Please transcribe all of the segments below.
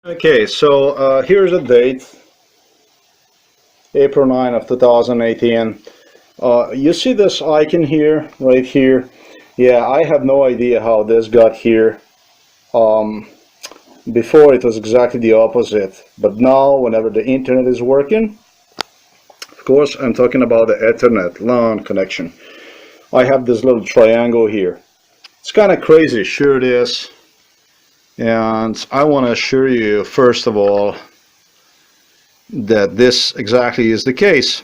Okay, so here's the date, April 9 of 2018. You see this icon here, right here? Yeah, I have no idea how this got here. Um, Before it was exactly the opposite, but now whenever the internet is working, of course I'm talking about the Ethernet LAN connection. I have this little triangle here. It's kind of crazy, sure it is. And I want to assure you, first of all, that this exactly is the case.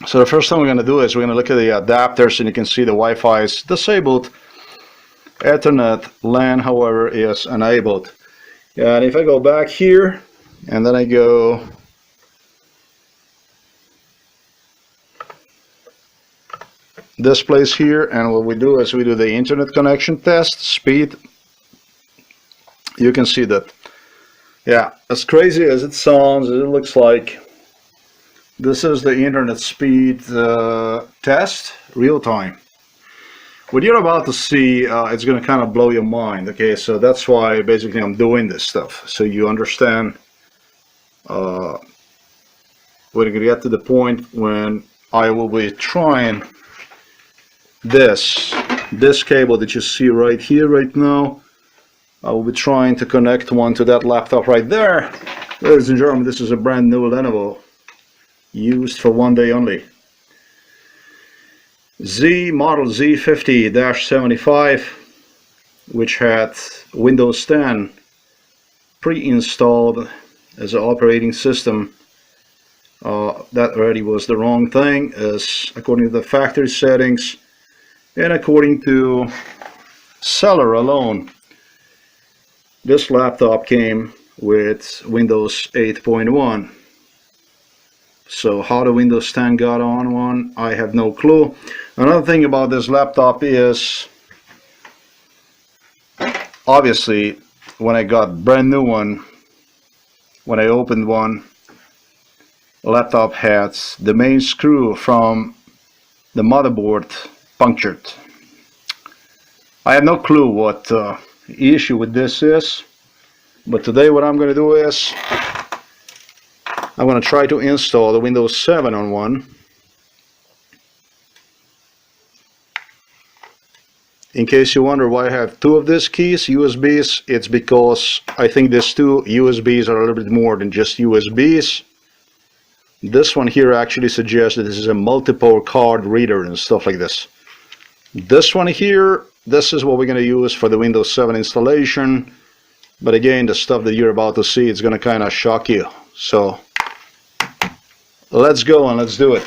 So the first thing we're going to do is we're going to look at the adapters, and you can see the Wi-Fi is disabled. Ethernet LAN, however, is enabled. And if I go back here, and then I go this place here, and what we do is we do the internet connection test, speed. You can see that, yeah, as crazy as it sounds, it looks like this is the internet speed test, real time. What you're about to see, it's going to kind of blow your mind. Okay, so that's why basically I'm doing this stuff, so you understand. We're going to get to the point when I will be trying this cable that you see right here, right now. I will be trying to connect one to that laptop right there. Ladies and gentlemen, this is a brand new Lenovo, used for one day only. Model Z50-75, which had Windows 10 pre-installed as an operating system. That already was the wrong thing, as according to the factory settings and according to seller alone, this laptop came with Windows 8.1. So how the Windows 10 got on one, I have no clue. Another thing about this laptop is, obviously, when I got brand new one, when I opened one, the laptop had the main screw from the motherboard punctured. I have no clue what the issue with this is, but today what I'm going to do is I'm going to try to install the Windows 7 on one. In case you wonder why I have two of these keys, USBs, it's because I think these two USBs are a little bit more than just USBs. This one here actually suggests that this is a multiple card reader and stuff like this. This one here, this is what we're going to use for the Windows 7 installation. But again, the stuff that you're about to see is going to kind of shock you. So let's go and let's do it.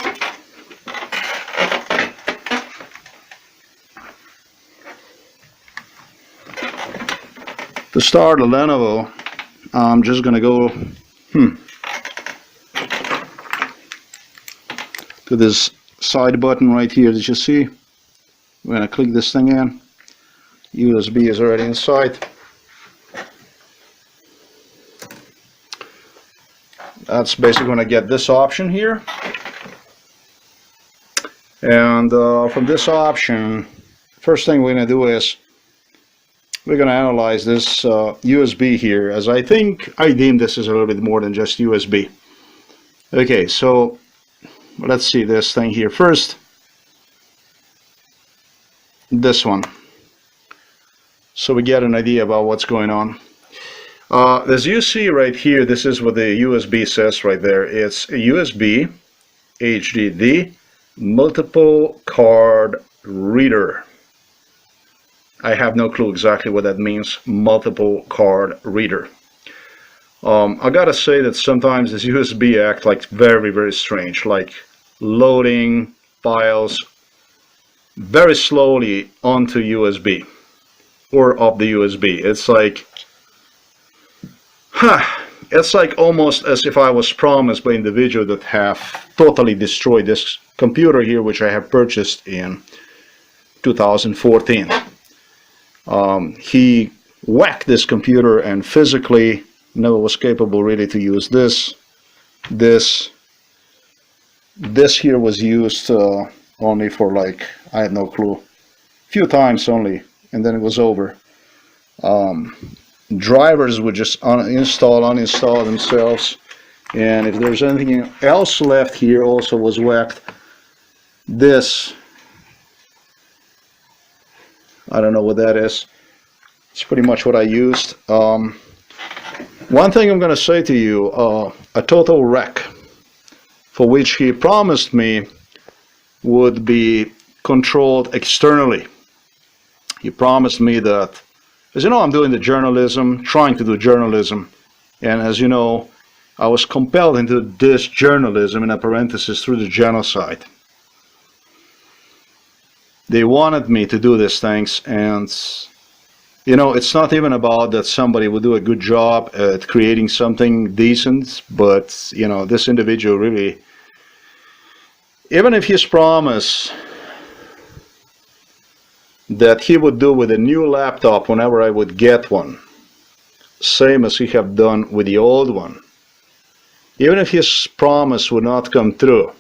To start the Lenovo, I'm just going to go to this side button right here that you see. We're going to click this thing in. USB is already inside. That's basically going to get this option here. And from this option, first thing we're going to do is we're going to analyze this USB here, as I think I deem this is a little bit more than just USB. Okay, so let's see this thing here first. This one, so we get an idea about what's going on. As you see right here, this is what the USB says right there. It's a USB HDD multiple card reader. I have no clue exactly what that means, multiple card reader. I gotta say that sometimes this USB acts like very, very strange, like loading files very slowly onto USB or off the USB. It's like, it's like almost as if I was promised by individual that have totally destroyed this computer here, which I have purchased in 2014. He whacked this computer and physically never was capable really to use this. This here was used only for, like, I have no clue, few times only, and then it was over. drivers would just uninstall themselves. And if there's anything else left here, also was whacked. This, I don't know what that is. It's pretty much what I used. One thing I'm going to say to you, a total wreck, for which he promised me would be controlled externally. He promised me that, as you know, I'm doing the journalism, trying to do journalism, and as you know, I was compelled into this journalism, in a parenthesis, through the genocide. They wanted me to do these things, and you know, it's not even about that somebody would do a good job at creating something decent, but you know, this individual really, even if his promise that he would do with a new laptop whenever I would get one, same as he have done with the old one, even if his promise would not come through,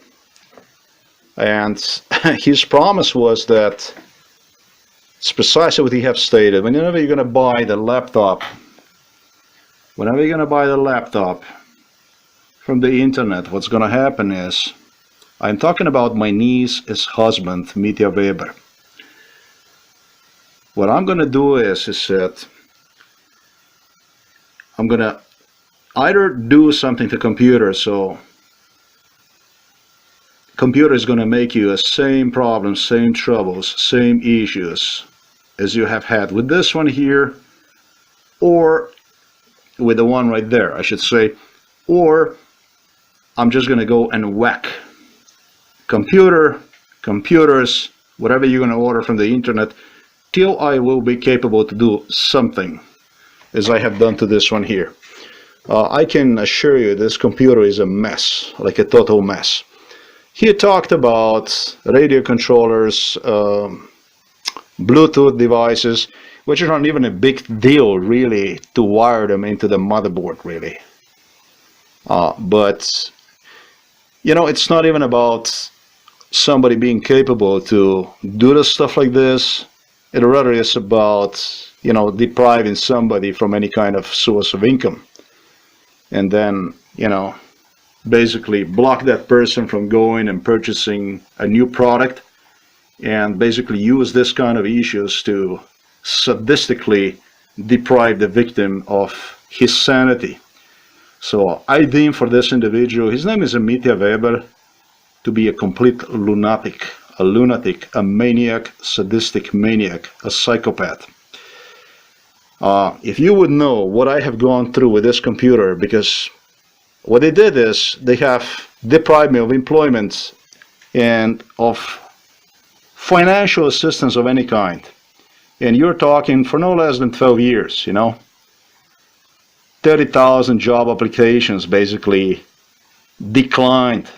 and his promise was that it's precisely what he have stated. Whenever you're going to buy the laptop, from the internet, what's going to happen is, I'm talking about my niece's husband, Mitya Weber. What I'm going to do is that I'm going to either do something to computer, so computer is going to make you the same problems, same troubles, same issues as you have had with this one here, or with the one right there, I should say, or I'm just going to go and whack computers, whatever you're going to order from the internet, till I will be capable to do something, as I have done to this one here. I can assure you this computer is a mess, like a total mess. He talked about radio controllers, Bluetooth devices, which are not even a big deal really to wire them into the motherboard really. But you know, it's not even about somebody being capable to do the stuff like this. It rather is about, you know, depriving somebody from any kind of source of income, and then, you know, basically block that person from going and purchasing a new product, and basically use this kind of issues to sadistically deprive the victim of his sanity. So I deem for this individual, his name is Mitya Weber, to be a complete lunatic, a maniac, sadistic maniac, a psychopath. If you would know what I have gone through with this computer, because what they did is they have deprived me of employment and of financial assistance of any kind. And you're talking for no less than 12 years, you know. 30,000 job applications basically declined.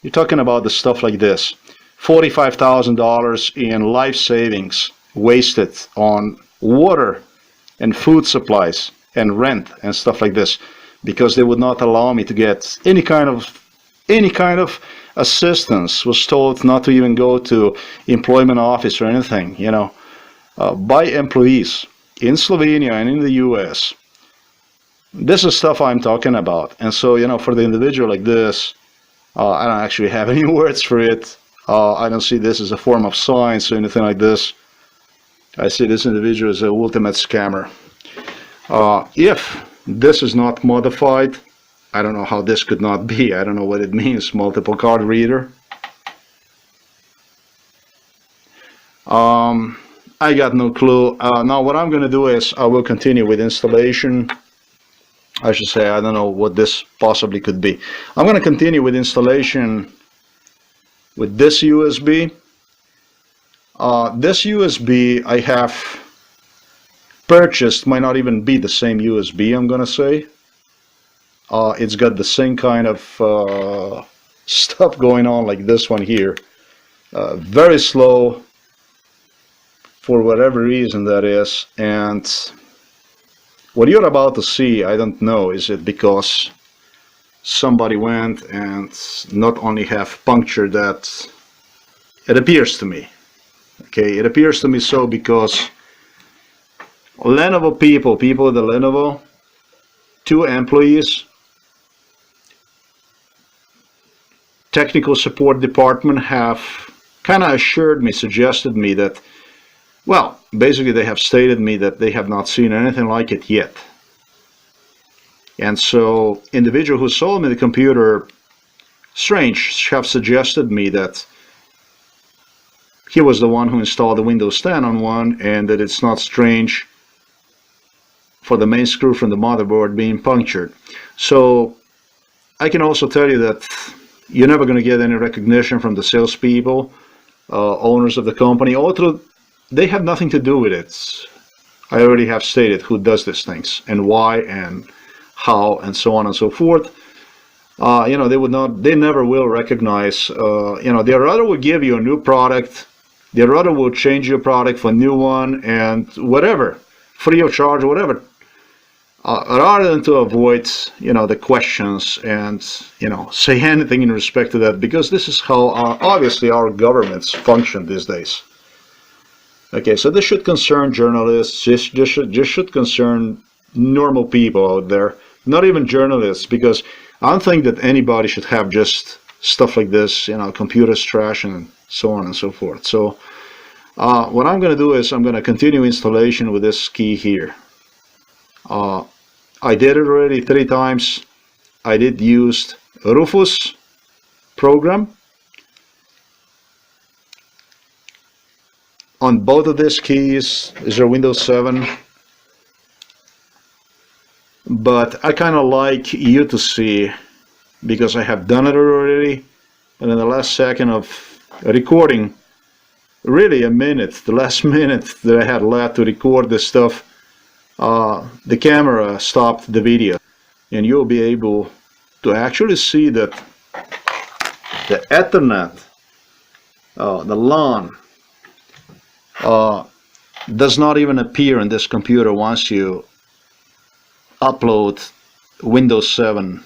You're talking about the stuff like this. $45,000 in life savings wasted on water and food supplies and rent and stuff like this, because they would not allow me to get any kind of assistance. Was told not to even go to employment office or anything, you know, by employees in Slovenia and in the US. This is stuff I'm talking about. And so, you know, for the individual like this, I don't actually have any words for it. I don't see this as a form of science or anything like this. I see this individual as an ultimate scammer. If this is not modified, I don't know how this could not be. I don't know what it means, multiple card reader. I got no clue. Now what I'm going to do is I will continue with installation. I should say, I don't know what this possibly could be. I'm going to continue with installation with this USB. This USB I have purchased might not even be the same USB, I'm going to say. It's got the same kind of stuff going on like this one here. Very slow, for whatever reason that is. And what you're about to see, I don't know, is it because somebody went and not only have punctured that, it appears to me. Okay, it appears to me so because Lenovo people at the Lenovo, 2 employees, technical support department have kind of assured me, suggested me that, well, basically they have stated me that they have not seen anything like it yet. And so individual who sold me the computer, strange, have suggested me that he was the one who installed the Windows 10 on one, and that it's not strange for the main screw from the motherboard being punctured. So I can also tell you that you're never going to get any recognition from the salespeople, owners of the company. Although they have nothing to do with it. I already have stated who does these things and why and how and so on and so forth. They never will recognize, they rather will give you a new product, they rather will change your product for a new one and whatever, free of charge or whatever, rather than to avoid, the questions and, say anything in respect to that, because this is how obviously our governments function these days. Okay, so this should concern journalists, just should concern normal people out there, not even journalists, because I don't think that anybody should have just stuff like this, computers trash and so on and so forth. So what I'm going to do is I'm going to continue installation with this key here. I did it already 3 times. I did use Rufus program on both of these keys. Is there Windows 7? But I kind of like you to see, because I have done it already, and in the last second of recording, really a minute, the last minute that I had left to record this stuff, the camera stopped the video, and you'll be able to actually see that the Ethernet, the LAN, does not even appear in this computer once you upload Windows 7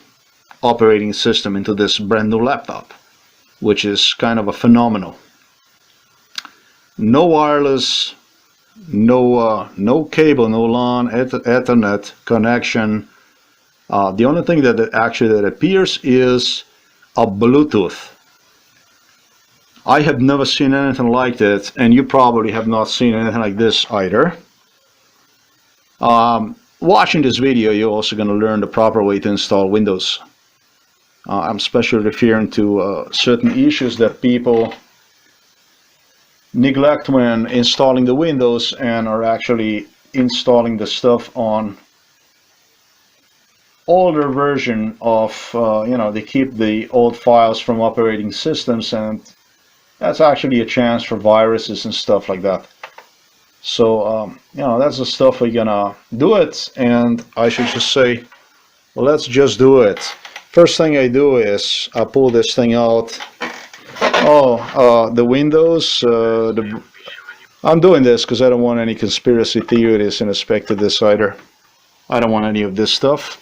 operating system into this brand new laptop, which is kind of a phenomenal. No wireless, no cable, no LAN, Ethernet connection. The only thing that appears is a Bluetooth. I have never seen anything like that, and you probably have not seen anything like this either. Watching this video, you're also going to learn the proper way to install Windows. I'm especially referring to certain issues that people neglect when installing the Windows and are actually installing the stuff on older version of, they keep the old files from operating systems, and that's actually a chance for viruses and stuff like that. So, that's the stuff we're gonna do it, and I should just say, well, let's just do it. First thing I do is I pull this thing out. The Windows, I'm doing this because I don't want any conspiracy theories in respect to this either. I don't want any of this stuff.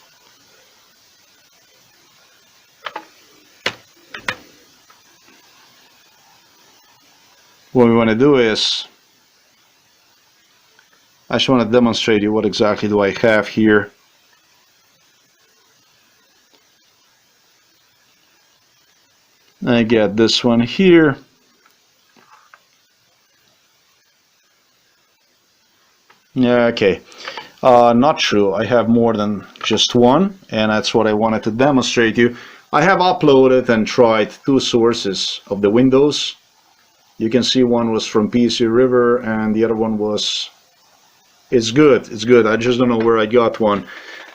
What we want to do is, I just want to demonstrate you what exactly do I have here. I get this one here. Yeah, okay. Not true. I have more than just one, and that's what I wanted to demonstrate you. I have uploaded and tried 2 sources of the Windows. You can see one was from PC River, and the other one was... It's good. It's good. I just don't know where I got one.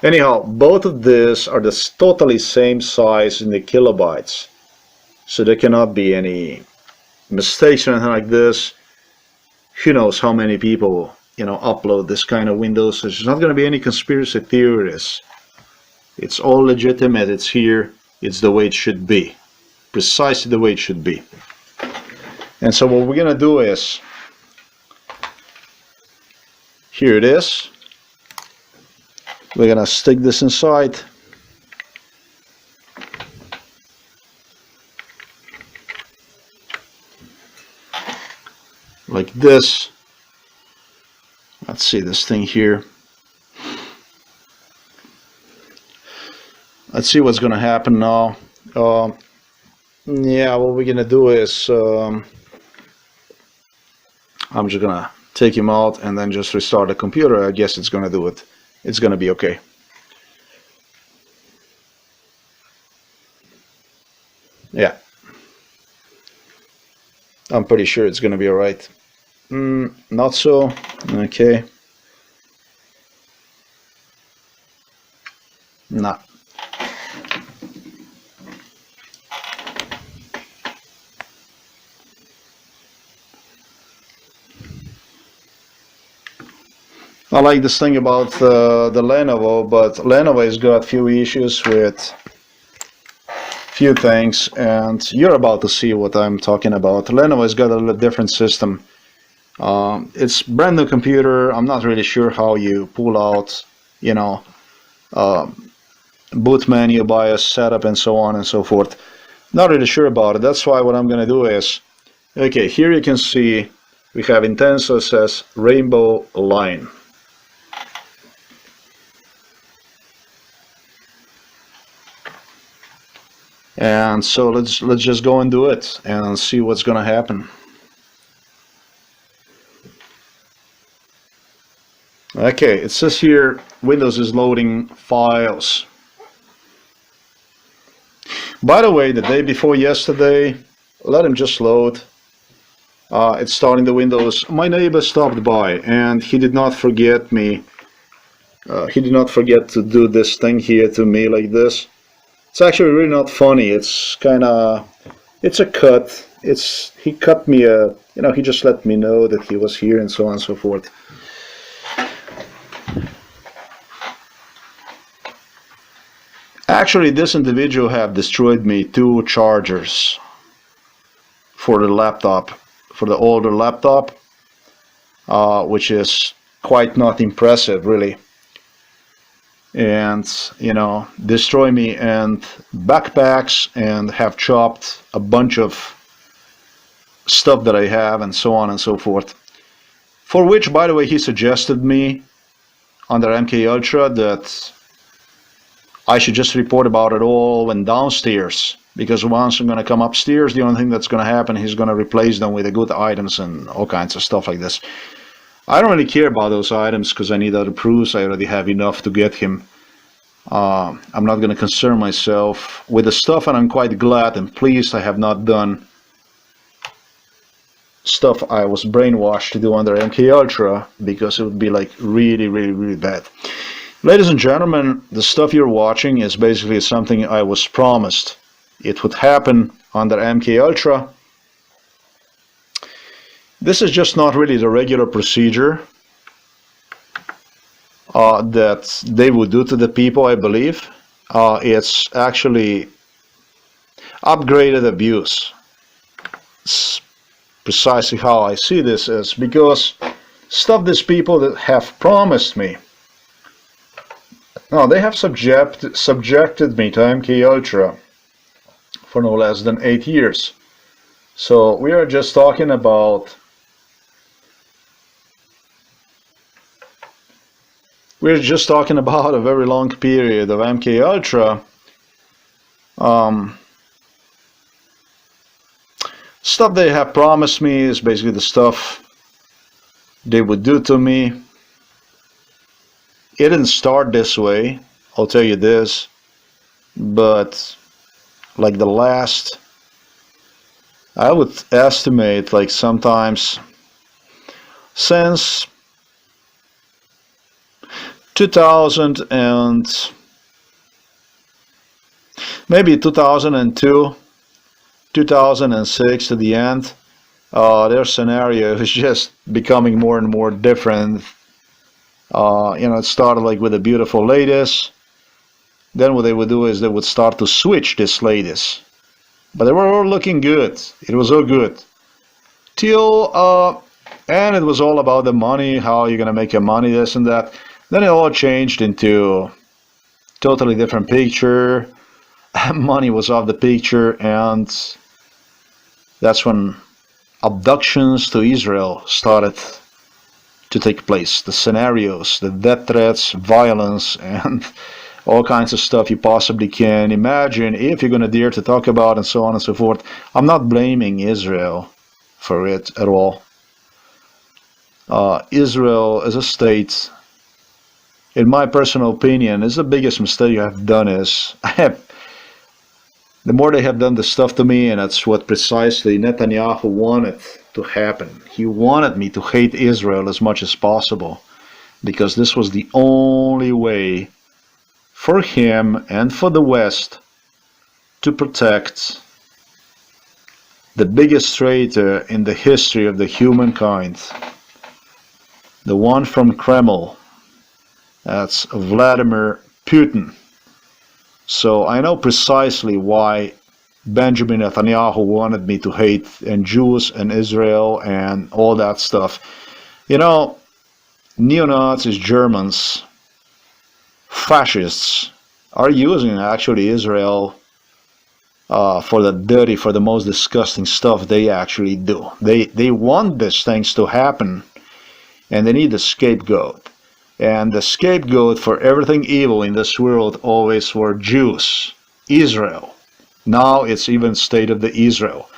Anyhow, both of these are the totally same size in the kilobytes. So there cannot be any mistakes or anything like this. Who knows how many people, upload this kind of Windows. There's not going to be any conspiracy theories. It's all legitimate. It's here. It's the way it should be. Precisely the way it should be. And so what we're going to do is, here it is. We're going to stick this inside. Like this. Let's see this thing here. Let's see what's gonna happen now. Yeah, what we're gonna do is I'm just gonna take him out and then just restart the computer. I guess it's gonna do it. It's gonna be okay. Yeah, I'm pretty sure it's gonna be alright. Not so. Okay. Nah. I like this thing about the Lenovo, but Lenovo has got few issues with few things, and you're about to see what I'm talking about. Lenovo has got a little different system. It's brand new computer. I'm not really sure how you pull out, you know, boot menu, BIOS setup, and so on and so forth. Not really sure about it. That's why what I'm gonna do is, okay, here you can see we have Intenso says rainbow line. And so let's just go and do it and see what's gonna happen. Okay, it says here Windows is loading files. By the way, the day before yesterday, let him just load. It's starting the Windows. My neighbor stopped by and he did not forget me. He did not forget to do this thing here to me like this. It's actually really not funny. It's kind of, it's a cut. He cut me a, he just let me know that he was here and so on and so forth. Actually, this individual have destroyed me 2 chargers for the laptop, for the older laptop, which is quite not impressive, really. And, destroy me and backpacks, and have chopped a bunch of stuff that I have and so on and so forth. For which, by the way, he suggested me under MK Ultra that I should just report about it all when downstairs, because once I'm going to come upstairs, the only thing that's going to happen, he's going to replace them with the good items and all kinds of stuff like this. I don't really care about those items because I need other proofs. I already have enough to get him. I'm not going to concern myself with the stuff, and I'm quite glad and pleased I have not done stuff I was brainwashed to do under MK Ultra, because it would be like really, really, really bad. Ladies and gentlemen, the stuff you're watching is basically something I was promised. It would happen under MK Ultra. This is just not really the regular procedure that they would do to the people, I believe. It's actually upgraded abuse. It's precisely how I see this is, because stuff these people that have promised me. Now, they have subjected me to MK Ultra for no less than 8 years. So we are just talking about a very long period of MK Ultra. Stuff they have promised me is basically the stuff they would do to me. It didn't start this way, I'll tell you this, but like the last, I would estimate like sometimes since 2000 and maybe 2002, 2006 to the end, their scenario is just becoming more and more different. It started like with the beautiful ladies. Then what they would do is they would start to switch these ladies. But they were all looking good. It was all good. And it was all about the money, how you're going to make your money, this and that. Then it all changed into totally different picture. Money was off the picture, and that's when abductions to Israel started to take place. The scenarios, the death threats, violence, and all kinds of stuff you possibly can imagine, if you're going to dare to talk about, and so on and so forth. I'm not blaming Israel for it at all. Israel as a state, in my personal opinion, is the biggest mistake I've done. Is the more they have done the stuff to me, and that's what precisely Netanyahu wanted to happen. He wanted me to hate Israel as much as possible, because this was the only way for him and for the West to protect the biggest traitor in the history of the humankind, the one from Kremlin. That's Vladimir Putin. So I know precisely why Benjamin Netanyahu wanted me to hate and Jews and Israel and all that stuff. You know, neo-Nazis, Germans, fascists are using actually Israel for the dirty, for the most disgusting stuff they actually do. They want these things to happen, and they need a scapegoat. And the scapegoat for everything evil in this world always were Jews, Israel. Now it's even state of the Israel.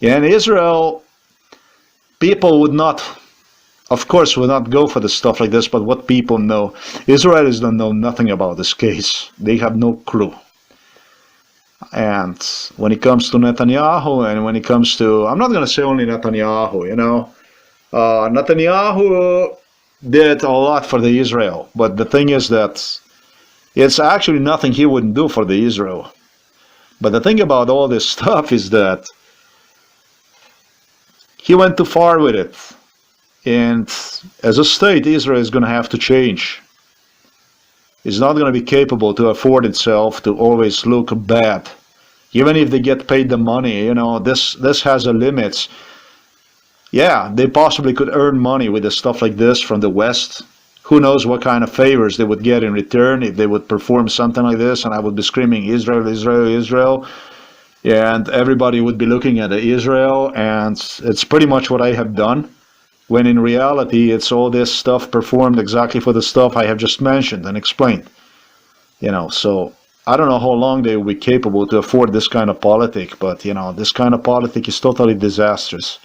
And Israel, people would not, of course, would not go for the stuff like this, but what people know, Israelis don't know nothing about this case. They have no clue. And when it comes to Netanyahu, and when it comes to, I'm not going to say only Netanyahu, you know, Netanyahu did a lot for the Israel, but the thing is that it's actually nothing he wouldn't do for the Israel. But the thing about all this stuff is that he went too far with it. And as a state, Israel is going to have to change. It's not going to be capable to afford itself to always look bad. Even if they get paid the money, you know, this has a limits. Yeah, they possibly could earn money with the stuff like this from the West. Who knows what kind of favors they would get in return if they would perform something like this, and I would be screaming, Israel, Israel, Israel. And everybody would be looking at Israel, and it's pretty much what I have done. When in reality, it's all this stuff performed exactly for the stuff I have just mentioned and explained. You know, so I don't know how long they will be capable to afford this kind of politic, but, you know, this kind of politic is totally disastrous.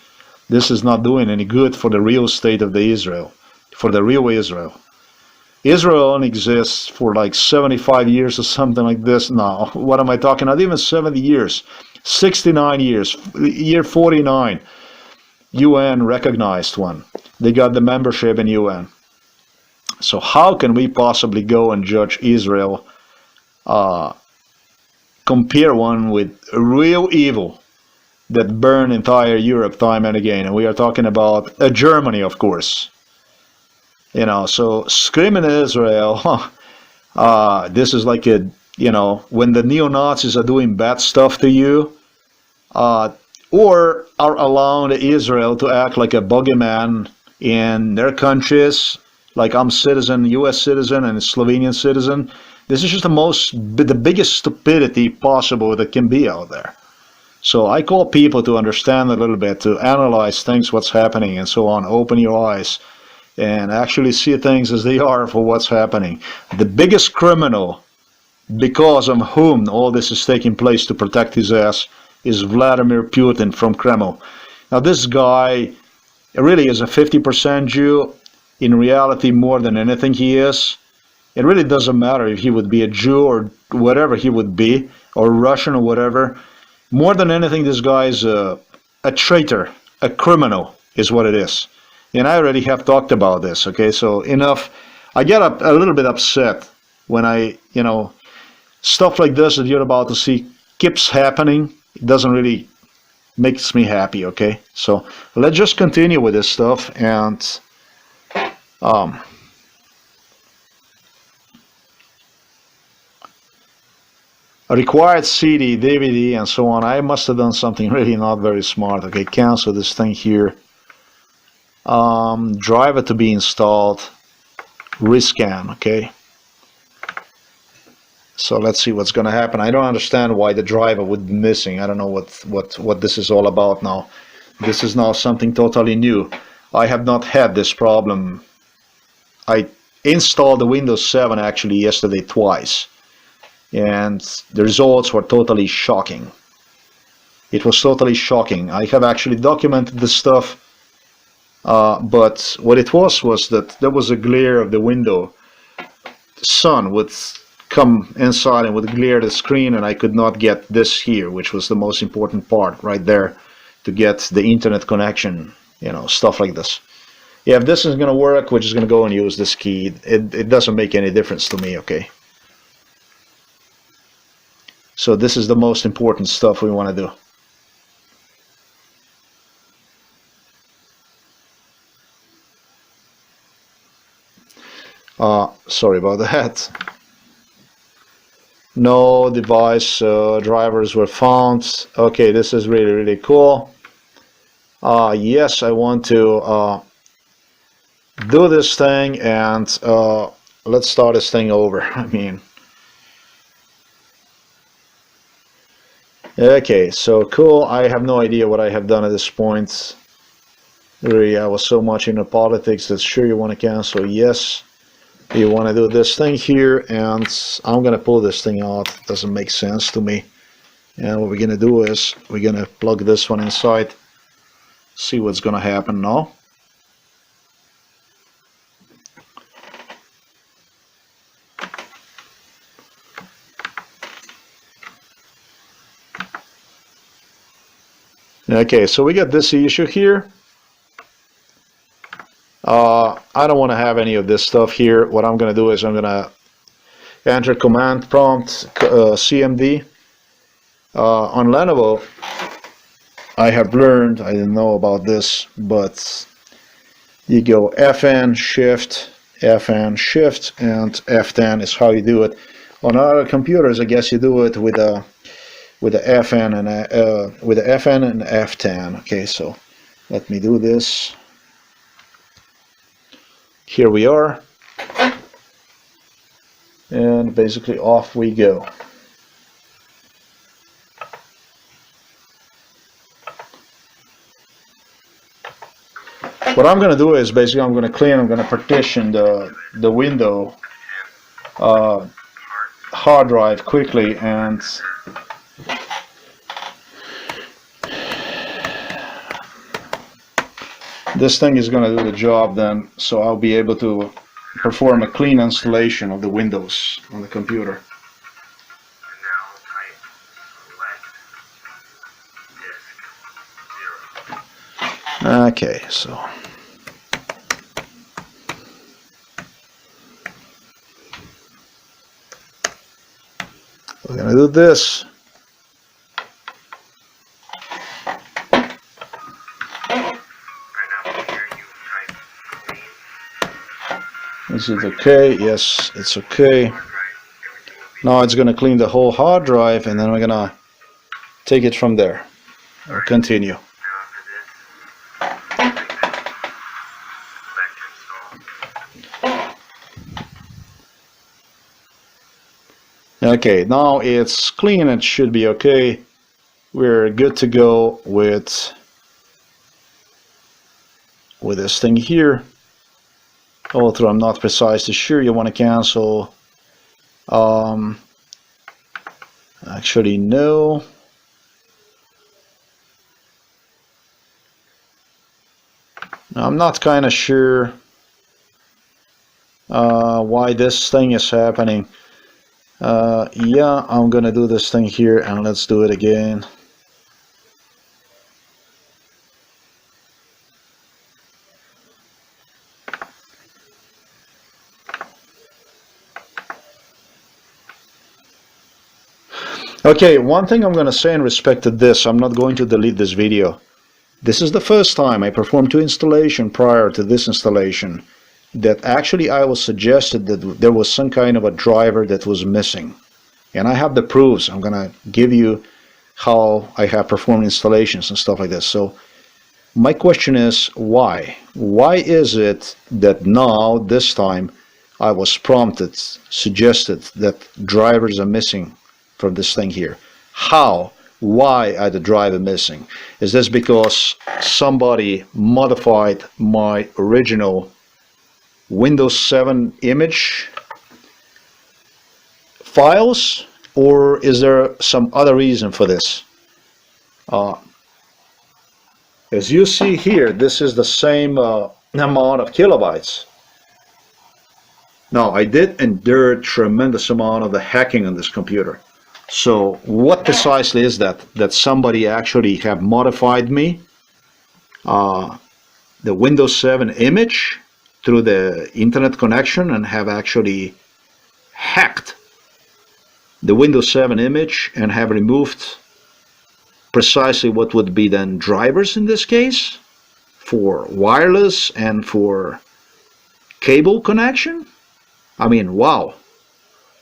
This is not doing any good for the real state of the Israel, for the real Israel. Israel only exists for like 75 years or something like this now. What am I talking about? Not even 70 years. 69 years. Year 49. UN recognized one. They got the membership in UN. So how can we possibly go and judge Israel, compare one with real evil that burned entire Europe time and again? And we are talking about Germany, of course. You know, so screaming at Israel, this is like a, you know, when the neo-Nazis are doing bad stuff to you, or are allowing Israel to act like a boogeyman in their countries, like I'm citizen, US citizen and a Slovenian citizen. This is just the biggest stupidity possible that can be out there. So I call people to understand a little bit, to analyze things, what's happening and so on, open your eyes and actually see things as they are for what's happening. The biggest criminal, because of whom all this is taking place to protect his ass, is Vladimir Putin from Kremlin. Now this guy really is a 50% Jew. In reality, more than anything he is. It really doesn't matter if he would be a Jew or whatever he would be, or Russian or whatever. More than anything, this guy is a traitor, a criminal is what it is. And I already have talked about this, okay? So enough. I get a little bit upset when I, you know, stuff like this that you're about to see keeps happening. It doesn't really makes me happy, okay? So let's just continue with this stuff. And a required CD, DVD, and so on. I must have done something really not very smart. Okay, cancel this thing here. Driver to be installed. Rescan, okay? So let's see what's going to happen. I don't understand why the driver would be missing. I don't know what this is all about now. This is now something totally new. I have not had this problem I installed the Windows 7 actually yesterday twice, and the results were totally shocking. It was totally shocking. I have actually documented this stuff, but what it was that there was a glare of the window. The sun would come inside and would glare the screen, and I could not get this here, which was the most important part right there, to get the internet connection, you know, stuff like this. Yeah, if this is going to work, we're just going to go and use this key. It doesn't make any difference to me, okay? So this is the most important stuff we want to do. Sorry about that. No device drivers were found. Okay, this is really, really cool. Yes, I want to do this thing, and let's start this thing over. I mean, okay, so cool. I have no idea what I have done at this point. Really, I was so much into politics that sure you want to cancel. Yes, you want to do this thing here, and I'm gonna pull this thing out. It doesn't make sense to me. And what we're gonna do is we're gonna plug this one inside, see what's gonna happen now. Okay, so we got this issue here. I don't want to have any of this stuff here. What I'm going to do is I'm going to enter command prompt CMD. On Lenovo, I have learned, I didn't know about this, but you go FN shift, and F10 is how you do it. On other computers, I guess you do it with a FN and F10. Okay, so let me do this. Here we are, and basically off we go. What I'm going to do is basically I'm going to partition the window hard drive quickly, and this thing is going to do the job then, so I'll be able to perform a clean installation of the Windows on the computer. Okay, so we're going to do this. Is it okay? Yes, it's okay. Now it's going to clean the whole hard drive, and then we're going to take it from there. We'll continue. Okay, now it's clean. It should be okay. We're good to go with this thing here. Although I'm not precisely sure, you want to cancel. Actually, no. I'm not kind of sure why this thing is happening. Yeah, I'm gonna do this thing here, and let's do it again. Okay, one thing I'm going to say in respect to this, I'm not going to delete this video. This is the first time I performed 2 installations prior to this installation that actually I was suggested that there was some kind of a driver that was missing. And I have the proofs. I'm going to give you how I have performed installations and stuff like this. So my question is, why? Why is it that now, this time, I was prompted, suggested that drivers are missing from this thing here? How? Why are the driver missing? Is this because somebody modified my original Windows 7 image files, or is there some other reason for this? As you see here, this is the same amount of kilobytes. Now, I did endure a tremendous amount of the hacking on this computer. So what precisely is that? That somebody actually have modified me, the Windows 7 image through the internet connection, and have actually hacked the Windows 7 image and have removed precisely what would be then drivers in this case for wireless and for cable connection. I mean, wow.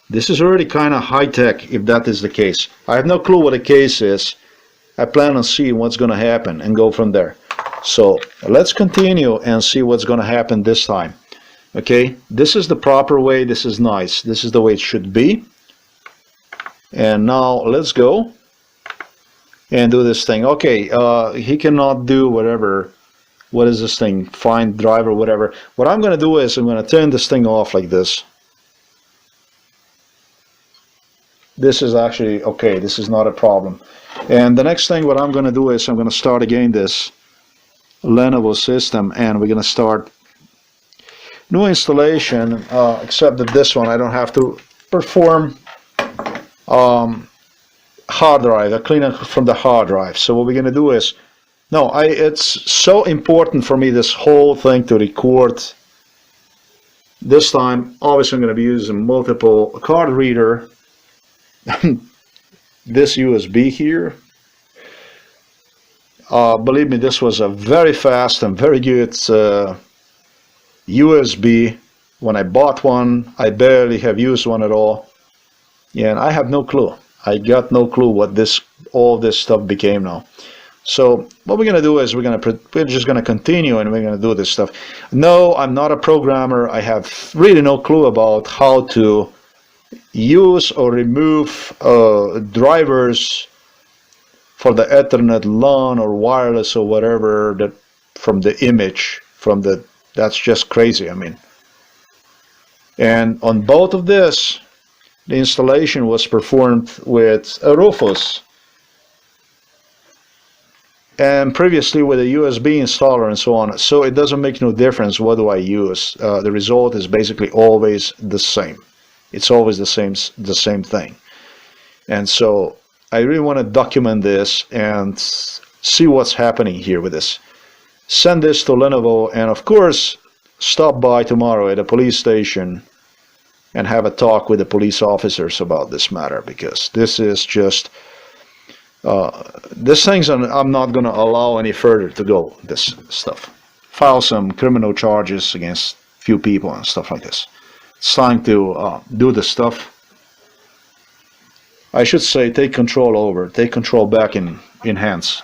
This is already kind of high-tech if that is the case. I have no clue what the case is. I plan on seeing what's going to happen and go from there. So let's continue and see what's going to happen this time. Okay, this is the proper way. This is nice. This is the way it should be. And now let's go and do this thing. Okay, he cannot do whatever. What is this thing? Find driver, whatever. What I'm going to do is I'm going to turn this thing off like this. This is actually okay. This is not a problem. And the next thing what I'm going to do is I'm going to start again this Lenovo system, and we're going to start new installation, except that this one I don't have to perform hard drive. I clean it from the hard drive. So what we're going to do is, no, it's so important for me, this whole thing, to record. This time, obviously I'm going to be using multiple card reader. This USB here, believe me, this was a very fast and very good USB. When I bought one, I barely have used one at all, and I have no clue. I got no clue what all this stuff became now. So what we're going to do is we're just going to continue, and we're going to do this stuff. No, I'm not a programmer. I have really no clue about how to use or remove drivers for the Ethernet LAN or wireless or whatever that from the image, that's just crazy. I mean, and on both of this, the installation was performed with a Rufus, and previously with a USB installer and so on. So it doesn't make no difference what do I use. The result is basically always the same. It's always the same thing. And so I really want to document this and see what's happening here with this. Send this to Lenovo, and of course stop by tomorrow at a police station and have a talk with the police officers about this matter, because this is just this thing's I'm not going to allow any further to go, this stuff. File some criminal charges against few people and stuff like this. It's time to do the stuff. I should say take control back in hands.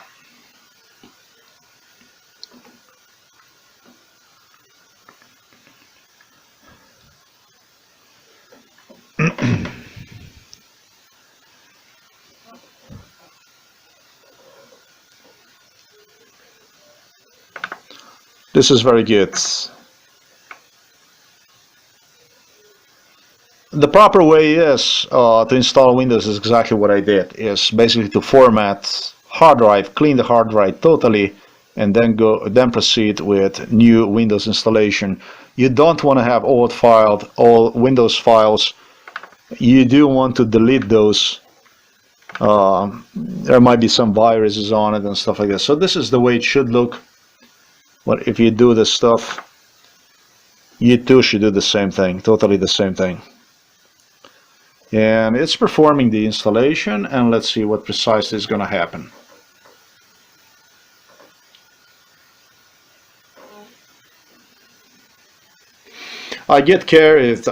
This is very good. The proper way is to install Windows is exactly what I did. Is basically to format hard drive, clean the hard drive totally, and then proceed with new Windows installation. You don't want to have all Windows files. You do want to delete those. There might be some viruses on it and stuff like that. So this is the way it should look. But if you do this stuff, you too should do the same thing, totally the same thing. And it's performing the installation, and let's see what precisely is going to happen. I got carried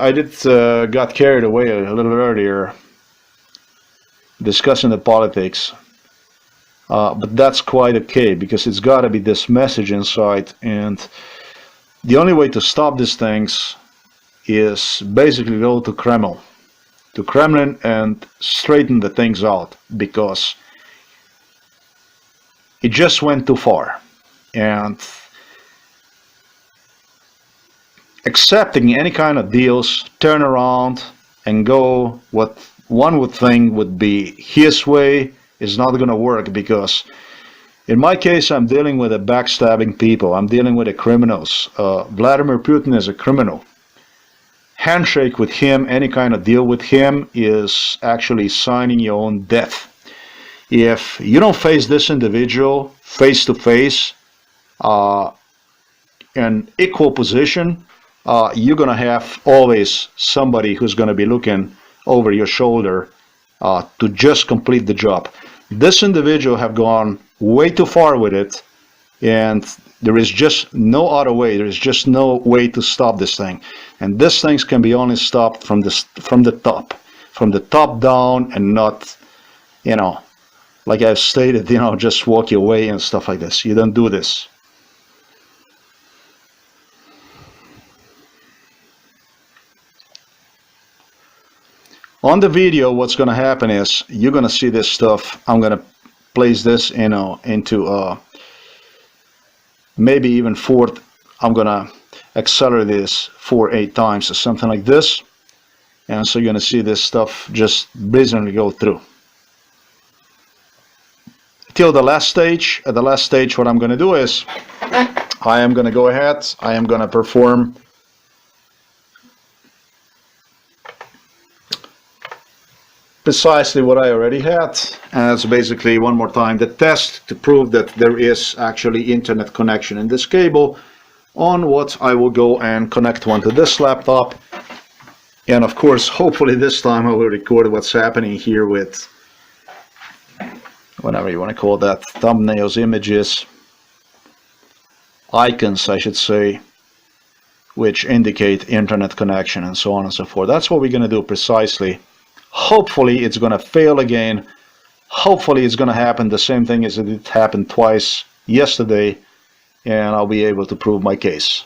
away a little earlier discussing the politics. But that's quite okay, because it's got to be this message inside, and the only way to stop these things is basically go to Kremlin and straighten the things out, because it just went too far. And accepting any kind of deals, turn around and go what one would think would be his way is not going to work, because in my case I'm dealing with a backstabbing people. I'm dealing with the criminals. Vladimir Putin is a criminal. Handshake with him, any kind of deal with him, is actually signing your own death. If you don't face this individual face to face, in equal position, you're going to have always somebody who's going to be looking over your shoulder to just complete the job. This individual have gone way too far with it, and there is just no other way. There is just no way to stop this thing. And this things can be only stopped from the top down, and not, like I've stated, just walk your way and stuff like this. You don't do this. On the video, what's going to happen is you're going to see this stuff. I'm going to place this, into maybe even fourth. I'm going to accelerate this 4-8 times or something like this. And so you're going to see this stuff just brazenly go through. Till the last stage. At the last stage, what I'm going to do is I am going to go ahead. I am going to perform precisely what I already had, and it's basically one more time the test to prove that there is actually internet connection in this cable, on what I will go and connect one to this laptop. And of course, hopefully this time I will record what's happening here with whatever you want to call that, thumbnails, images, icons I should say, which indicate internet connection and so on and so forth. That's what we're going to do precisely. Hopefully it's going to fail again. Hopefully it's going to happen the same thing as it happened twice yesterday, and I'll be able to prove my case.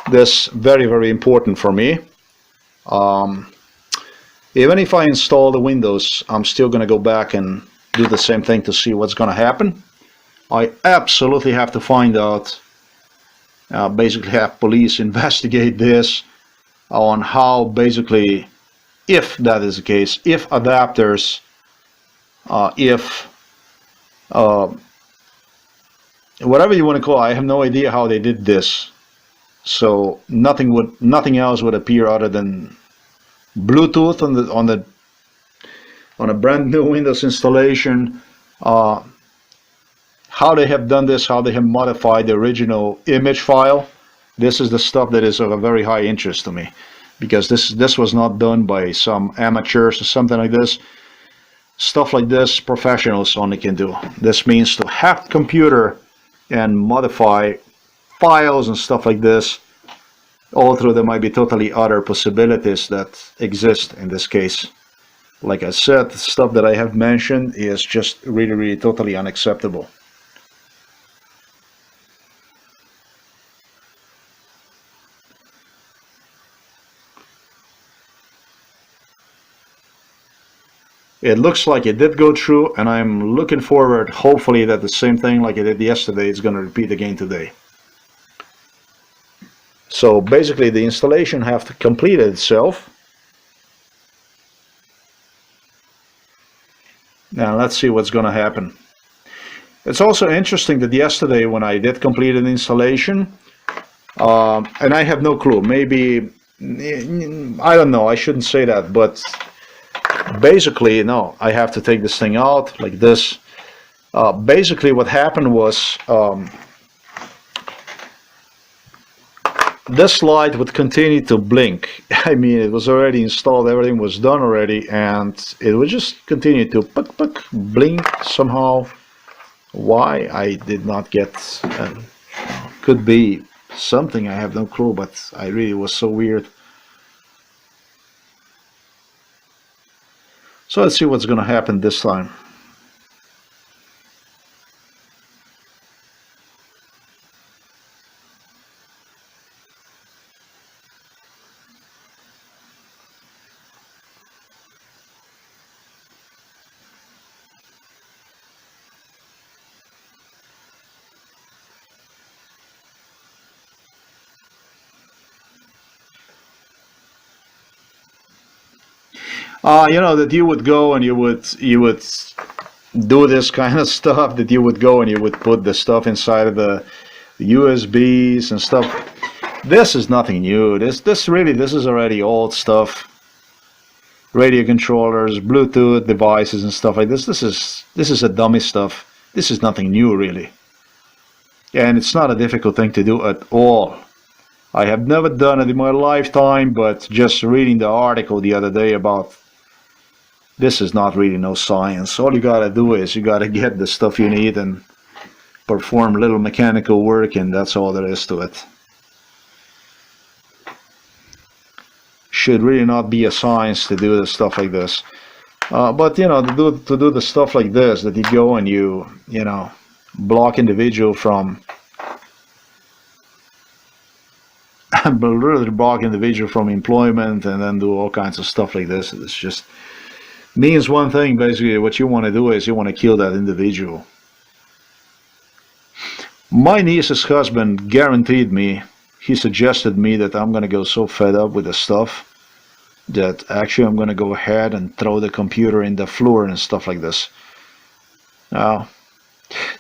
This very, very important for me. Even if I install the Windows, I'm still going to go back and do the same thing to see what's going to happen. I absolutely have to find out, basically have police investigate this on how, basically, if that is the case, if adapters, whatever you want to call it, I have no idea how they did this. So nothing else would appear other than Bluetooth on a brand new Windows installation. How they have done this, how they have modified the original image file. This is the stuff that is of a very high interest to me, because this was not done by some amateurs or something like this. Stuff like this, professionals only can do. This means to hack the computer and modify files and stuff like this. Although there might be totally other possibilities that exist in this case. Like I said, the stuff that I have mentioned is just really, really totally unacceptable. It looks like it did go through, and I'm looking forward, hopefully, that the same thing like it did yesterday is going to repeat again today. So basically the installation have to complete itself. Now let's see what's going to happen. It's also interesting that yesterday when I did complete an installation, and I have no clue, maybe, I don't know, I shouldn't say that, but basically, no, I have to take this thing out like this. Basically what happened was, this light would continue to blink. I mean, it was already installed, everything was done already, and it would just continue to blink somehow. Why? I did not get, could be something, I have no clue, but I really was so weird. So let's see what's going to happen this time. You know that you would go and you would do this kind of stuff. That you would go and you would put the stuff inside of the USBs and stuff. This is nothing new. This is already old stuff. Radio controllers, Bluetooth devices, and stuff like this. This is a dummy stuff. This is nothing new really, and it's not a difficult thing to do at all. I have never done it in my lifetime, but just reading the article the other day about this is not really no science. All you gotta do is you gotta get the stuff you need and perform little mechanical work, and that's all there is to it. Should really not be a science to do the stuff like this. But you know, to do the stuff like this, that you go and you know block individual from literally block individual from employment, and then do all kinds of stuff like this. It's just means one thing basically. What you want to do is you want to kill that individual. My niece's husband guaranteed me. He suggested me that I'm gonna go so fed up with the stuff that actually I'm gonna go ahead and throw the computer in the floor and stuff like this. Now,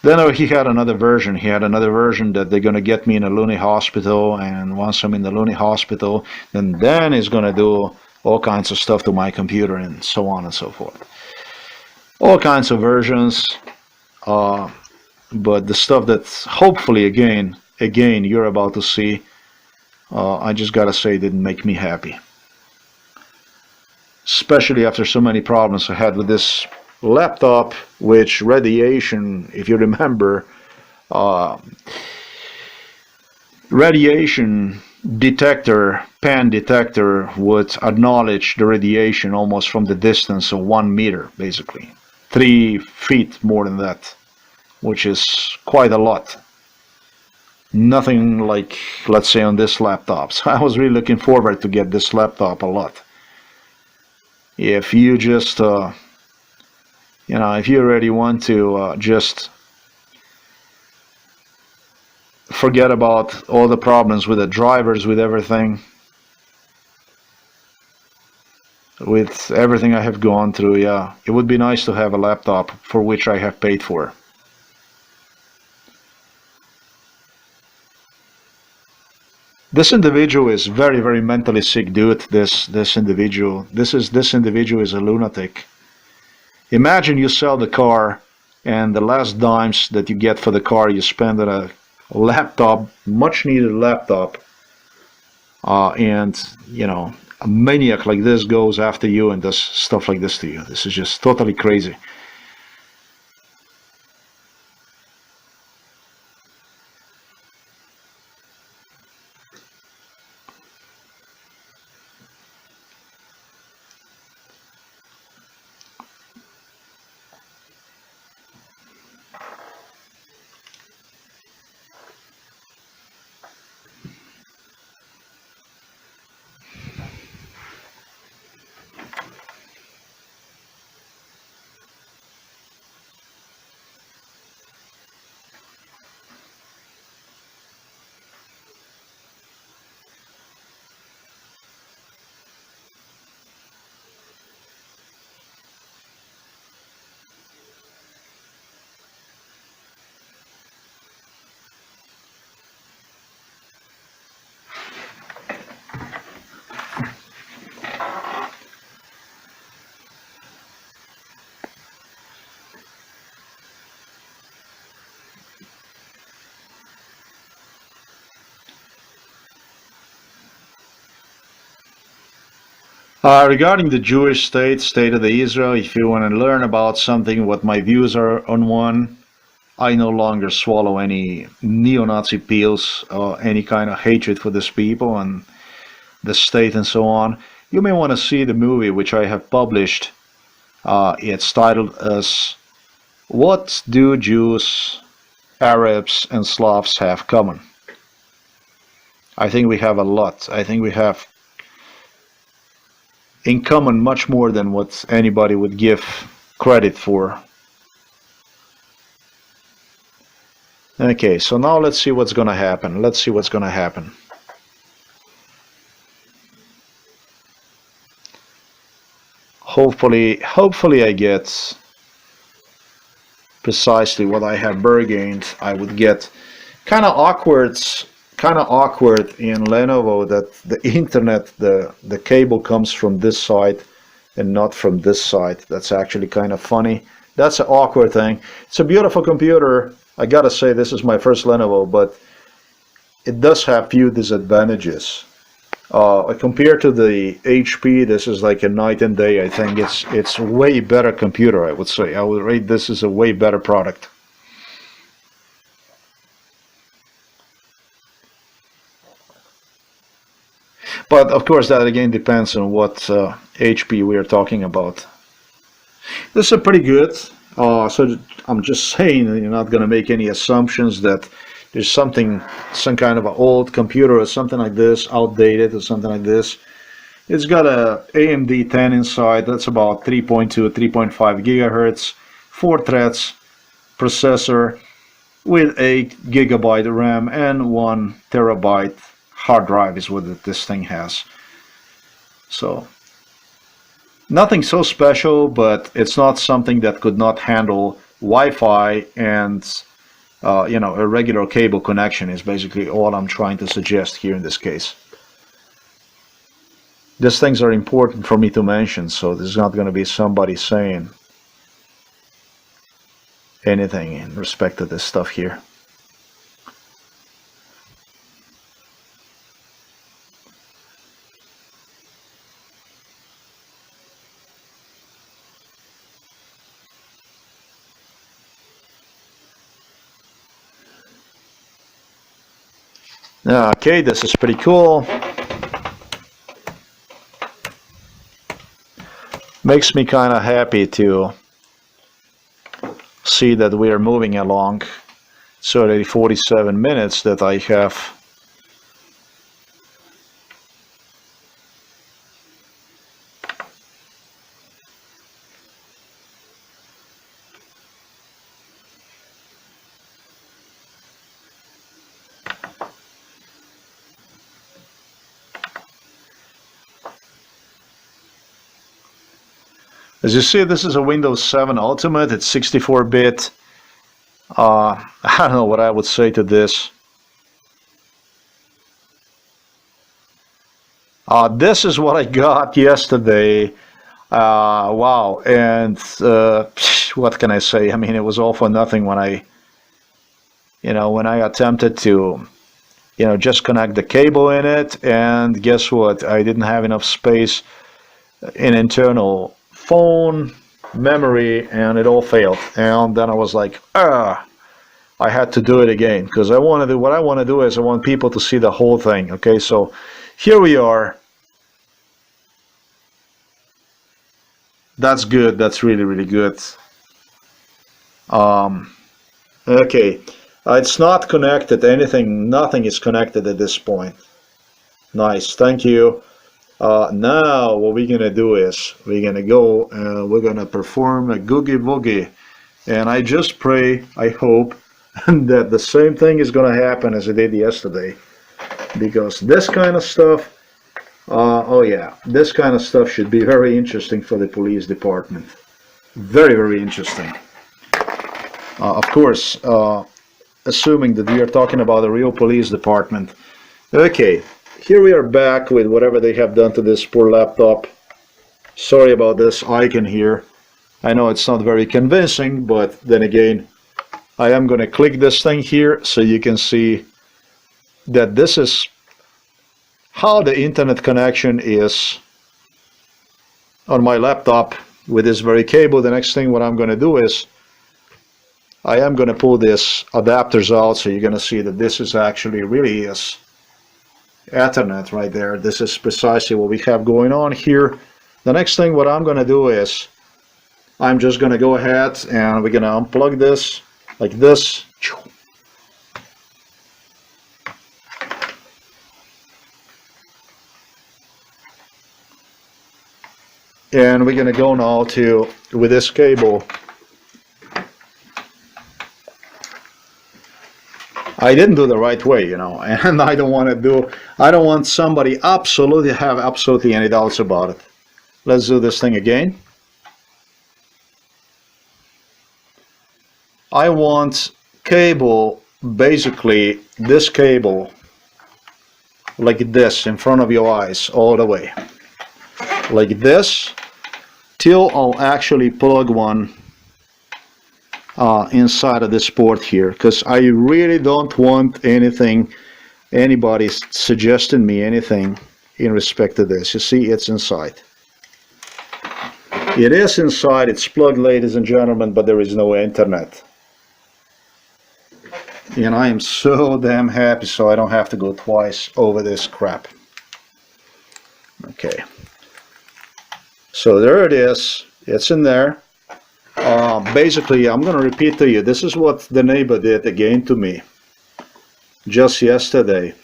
then he had another version. He had another version that they're gonna get me in a loony hospital, and once I'm in the loony hospital, then he's gonna do all kinds of stuff to my computer and so on and so forth. All kinds of versions, but the stuff that hopefully again you're about to see, I just gotta say, didn't make me happy. Especially after so many problems I had with this laptop, which radiation, if you remember, radiation detector, pan detector, would acknowledge the radiation almost from the distance of 1 meter, basically 3 feet more than that, which is quite a lot. Nothing like, let's say, on this laptop. So I was really looking forward to get this laptop a lot. If you just you know, if you really want to just forget about all the problems with the drivers, with everything I have gone through, yeah, it would be nice to have a laptop for which I have paid for. This individual is very, very mentally sick dude. This individual is a lunatic. Imagine you sell the car, and the last dimes that you get for the car you spend on a laptop, much needed laptop, and you know, a maniac like this goes after you and does stuff like this to you. This is just totally crazy. Regarding the Jewish state of the Israel, if you want to learn about something, what my views are on one, I no longer swallow any neo-Nazi pills or any kind of hatred for these people and the state and so on. You may want to see the movie which I have published. It's titled as "What Do Jews, Arabs, and Slavs Have Common?" I think we have a lot. I think we have in common much more than what anybody would give credit for. Okay, so now let's see what's gonna happen. Let's see what's gonna happen. Hopefully I get precisely what I have bargained. I would get kind of awkward, in Lenovo that the internet, the cable comes from this side and not from this side. That's actually kind of funny. That's an awkward thing. It's a beautiful computer. I gotta say, this is my first Lenovo, but it does have few disadvantages. Compared to the HP, this is like a night and day. I think it's a way better computer, I would say. I would rate this as a way better product. But of course, that again depends on what HP we are talking about. This is pretty good. So I'm just saying, you're not going to make any assumptions that there's some kind of an old computer or something like this, outdated or something like this. It's got a AMD 10 inside. That's about 3.2, 3.5 gigahertz, 4 threads processor with 8 gigabyte RAM and 1 terabyte hard drive is what this thing has. So nothing so special, but it's not something that could not handle Wi-Fi and a regular cable connection is basically all I'm trying to suggest here in this case. These things are important for me to mention, so there's not going to be somebody saying anything in respect to this stuff here. Okay, this is pretty cool. Makes me kind of happy to see that we are moving along. It's already 47 minutes that I have. As you see, this is a Windows 7 Ultimate. It's 64-bit. I don't know what I would say to this. This is what I got yesterday. Wow. And what can I say? I mean, it was all for nothing when I attempted to, just connect the cable in it. And guess what? I didn't have enough space in internal phone memory, and it all failed. And then I was like, I had to do it again, because what I want to do is I want people to see the whole thing. Okay, so here we are. That's good. That's really, really good. Okay, it's not connected. Nothing is connected at this point. Nice, thank you. Now what we're gonna do is we're gonna go and we're gonna perform a Googie Boogie, and I just pray, I hope that the same thing is gonna happen as it did yesterday, because this kind of stuff, oh yeah, this kind of stuff should be very interesting for the police department. Very, very interesting. Of course, assuming that we are talking about a real police department. Okay. Here we are back with whatever they have done to this poor laptop. Sorry about this icon here. I know it's not very convincing, but then again, I am going to click this thing here so you can see that this is how the internet connection is on my laptop with this very cable. The next thing what I'm going to do is I am going to pull this adapters out, so you're going to see that this is actually really is Ethernet right there. This is precisely what we have going on here. The next thing what I'm going to do is I'm just going to go ahead and we're going to unplug this like this. And we're going to go now with this cable. I didn't do the right way, and I don't want somebody have absolutely any doubts about it. Let's do this thing again. I want cable, basically this cable, like this, in front of your eyes, all the way. Like this, till I'll actually plug one inside of this port here, because I really don't want anybody suggesting me anything in respect to this. You see, it's inside. It is inside, it's plugged, ladies and gentlemen, but there is no internet. And I am so damn happy so I don't have to go twice over this crap. Okay. So there it is. It's in there. Basically, I'm going to repeat to you, this is what the neighbor did again to me just yesterday.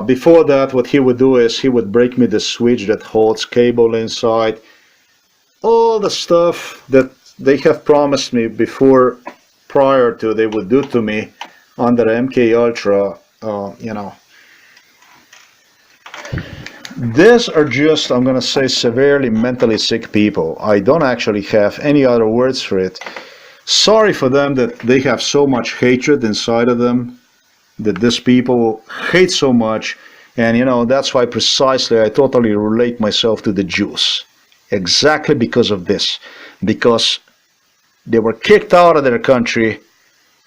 Before that, what he would do is he would break me the switch that holds cable inside. All the stuff that they have promised me prior to they would do to me under MK Ultra, you know. These are just, I'm going to say, severely mentally sick people. I don't actually have any other words for it. Sorry for them that they have so much hatred inside of them, that these people hate so much. And, you know, that's why precisely I totally relate myself to the Jews. Exactly because of this. Because they were kicked out of their country,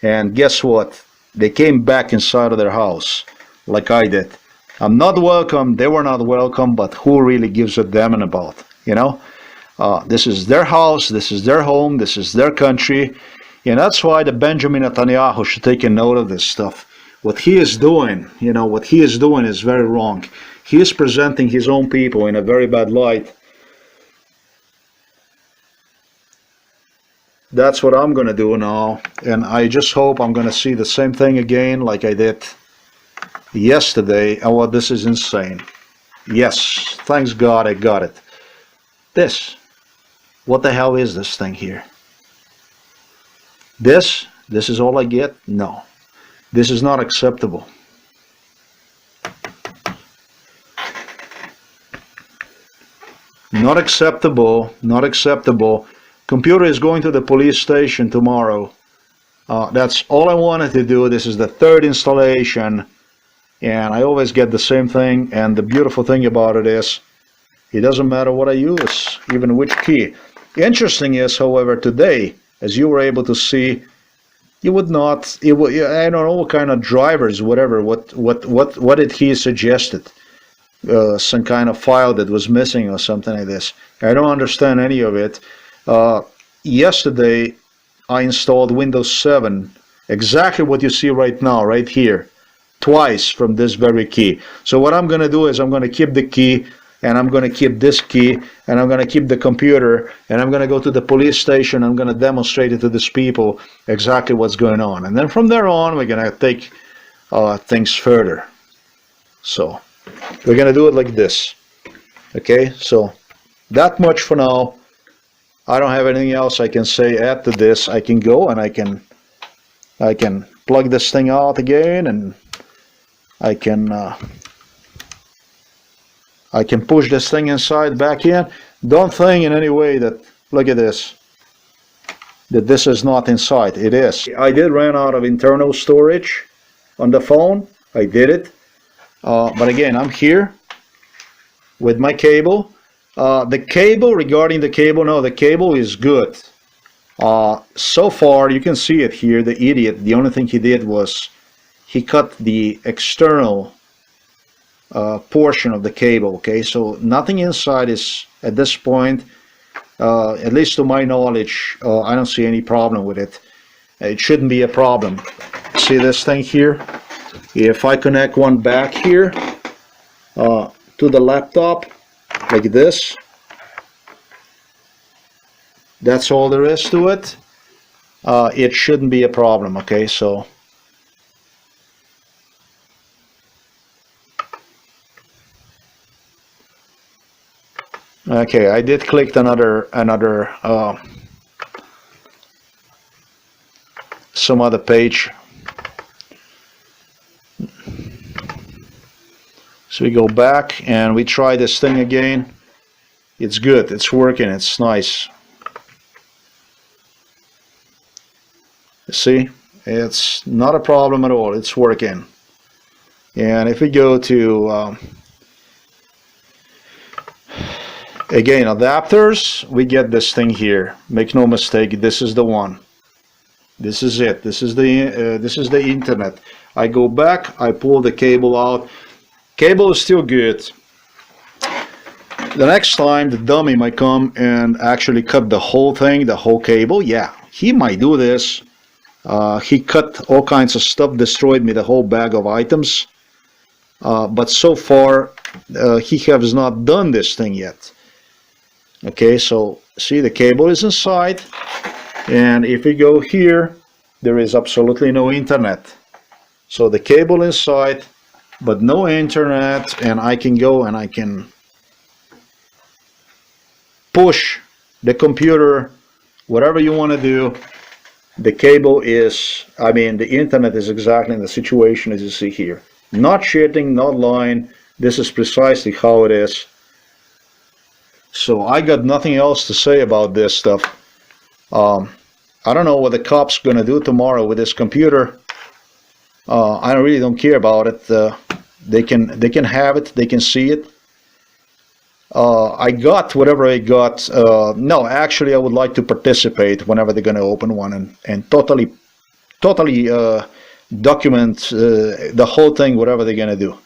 and guess what? They came back inside of their house, like I did. I'm not welcome, they were not welcome, but who really gives a damn about, you know? This is their house, this is their home, this is their country, and that's why the Benjamin Netanyahu should take a note of this stuff. What he is doing, you know, what he is doing is very wrong. He is presenting his own people in a very bad light. That's what I'm going to do now, and I just hope I'm going to see the same thing again like I did yesterday. Oh, this is insane. Yes, thanks God I got it. This, what the hell is this thing here? This is all I get? No, this is not acceptable. Not acceptable, not acceptable. Computer is going to the police station tomorrow. That's all I wanted to do. This is the third installation, and I always get the same thing. And the beautiful thing about it is, it doesn't matter what I use, even which key. Interesting is, however, today, as you were able to see, you would not. I don't know what kind of drivers, whatever. What did he suggested? Some kind of file that was missing or something like this. I don't understand any of it. Yesterday I installed Windows 7, exactly what you see right now, right here, twice from this very key. So what I'm going to do is I'm going to keep the key, and I'm going to keep this key, and I'm going to keep the computer, and I'm going to go to the police station. I'm going to demonstrate it to these people exactly what's going on, and then from there on we're going to take things further. So we're going to do it like this. Okay, so that much for now. I don't have anything else I can say after this. I can go and I can plug this thing out again, and I can push this thing inside back in. Don't think in any way that, look at this, that this is not inside. It is. I did run out of internal storage on the phone. I did it. But again, I'm here with my cable. The cable, regarding the cable, no, the cable is good. So far, you can see it here, the idiot, the only thing he did was he cut the external portion of the cable, okay? So nothing inside is, at this point, at least to my knowledge, I don't see any problem with it. It shouldn't be a problem. See this thing here? If I connect one back here to the laptop, like this, that's all there is to it. It shouldn't be a problem, okay? So okay, I did click another some other page. So we go back and we try this thing again. It's good, it's working, it's nice. See, it's not a problem at all, it's working. And if we go to again, adapters, we get this thing here. Make no mistake, this is the one. This is it. This is the internet. I go back, I pull the cable out. Cable is still good. The next time the dummy might come and actually cut the whole thing, the whole cable. Yeah, he might do this. He cut all kinds of stuff, destroyed me the whole bag of items. But so far, he has not done this thing yet. Okay, so see, the cable is inside. And if we go here, there is absolutely no internet. So the cable inside, but no internet, and I can go and I can push the computer, whatever you want to do. The cable is, I mean, the internet is exactly in the situation as you see here. Not shitting, not lying. This is precisely how it is. So I got nothing else to say about this stuff. I don't know what the cops gonna do tomorrow with this computer. I really don't care about it. They can have it. They can see it. I got whatever I got. No, actually, I would like to participate whenever they're gonna open one and totally document the whole thing, whatever they're gonna do.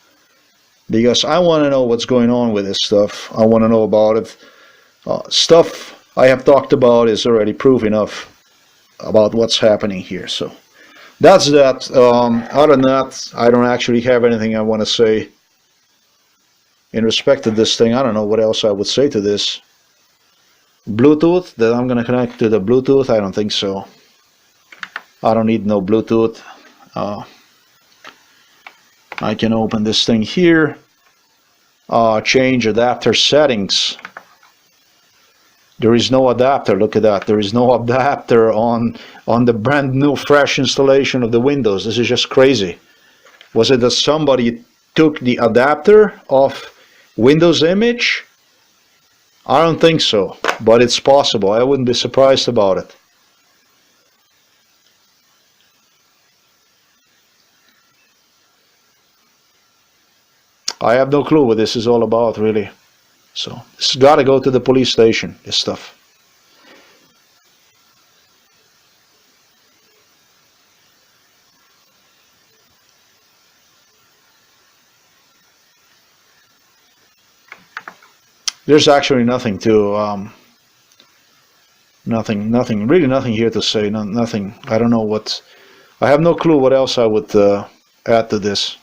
Because I want to know what's going on with this stuff. I want to know about it. Stuff I have talked about is already proof enough about what's happening here. So that's that. Other than that, I don't actually have anything I want to say in respect to this thing. I don't know what else I would say to this. Bluetooth, that I'm going to connect to the Bluetooth? I don't think so. I don't need no Bluetooth. I can open this thing here, change adapter settings. There is no adapter. Look at that. There is no adapter on the brand new fresh installation of the Windows. This is just crazy. Was it that somebody took the adapter of Windows image? I don't think so, but it's possible. I wouldn't be surprised about it. I have no clue what this is all about, really. So it's got to go to the police station, this stuff. There's actually nothing to, really nothing here to say. Nothing. I don't know what. I have no clue what else I would add to this.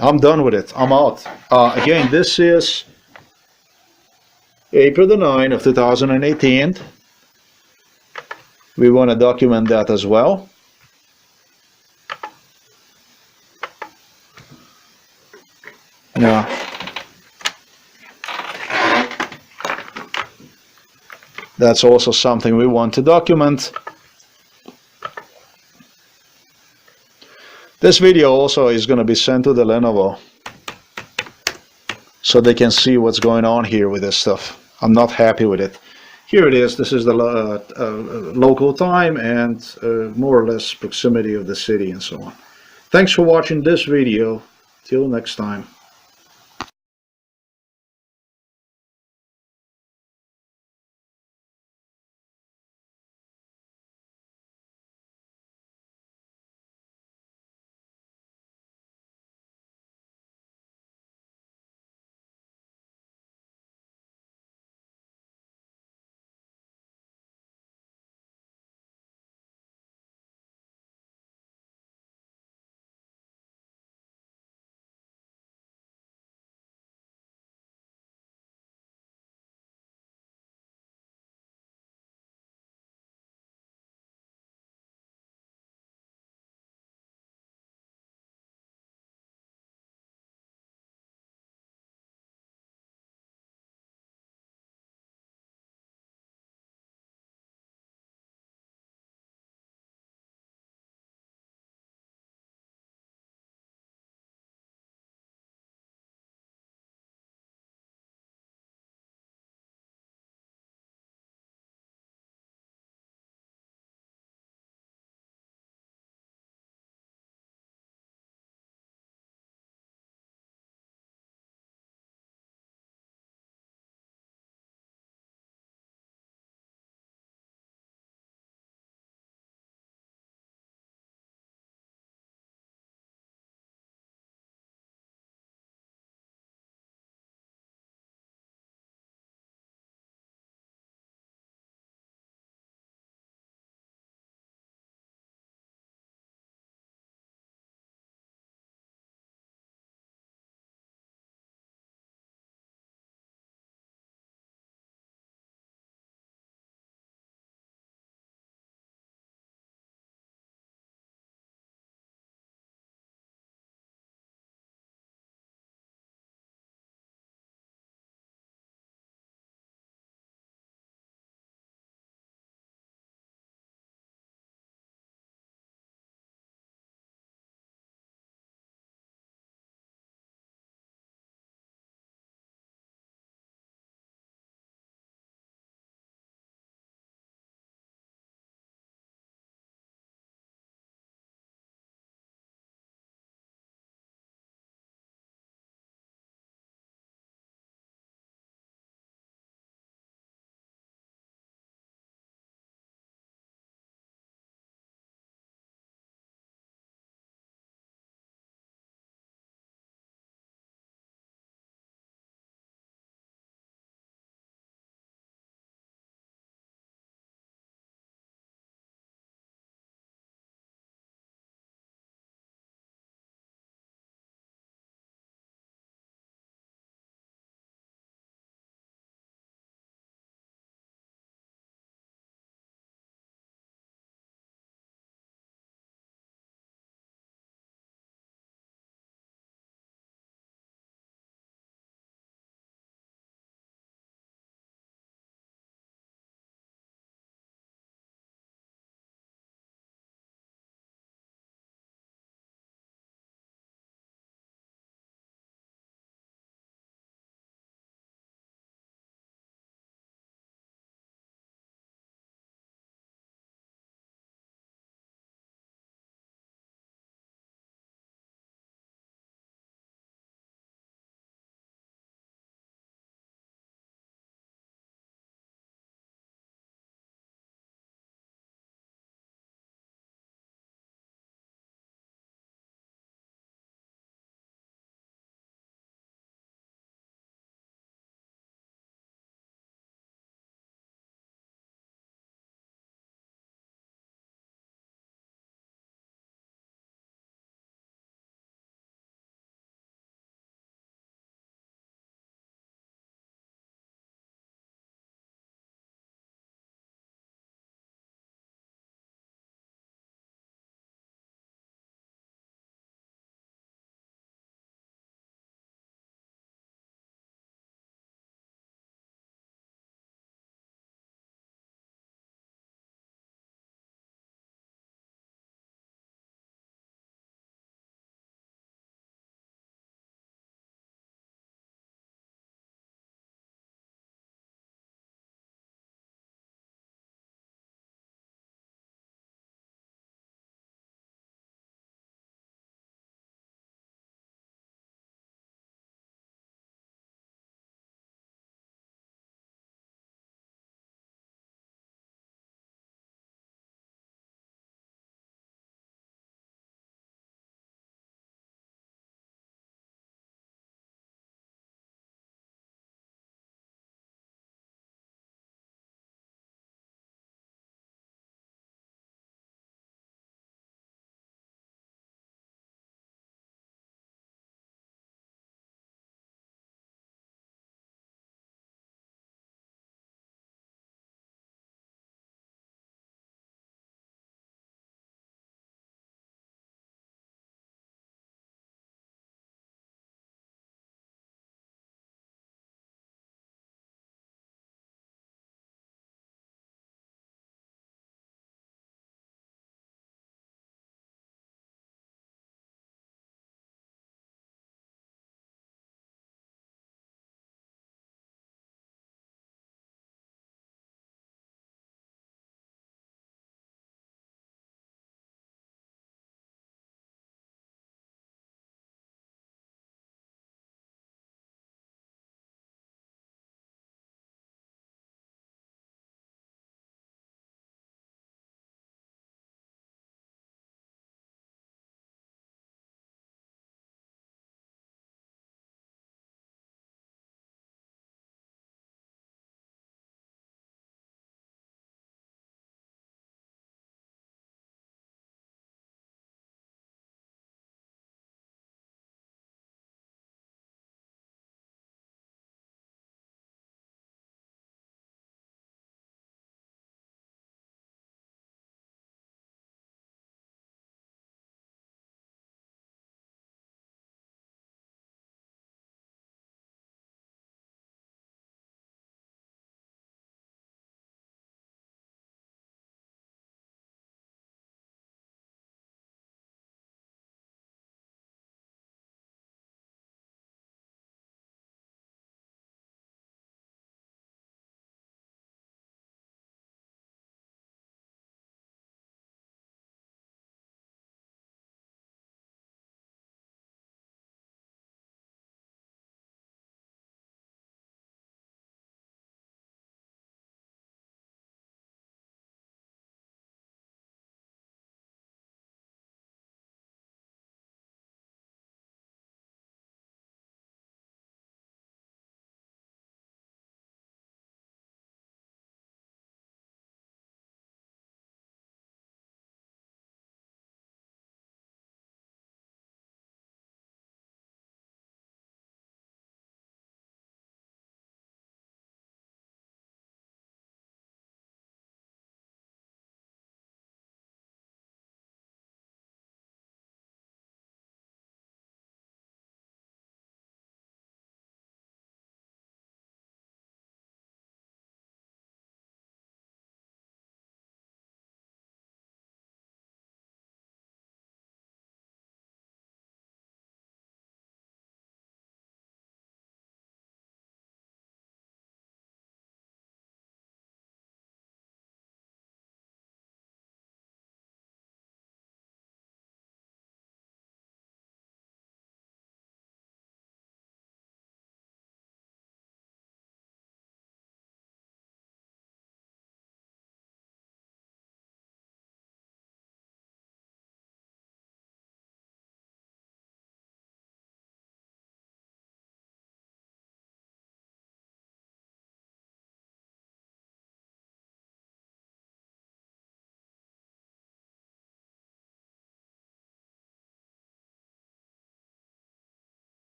I'm done with it. I'm out. Again, this is April the 9th of 2018. We want to document that as well. Yeah. That's also something we want to document. This video also is going to be sent to the Lenovo so they can see what's going on here with this stuff. I'm not happy with it. Here it is. This is the local time and more or less proximity of the city and so on. Thanks for watching this video. Till next time.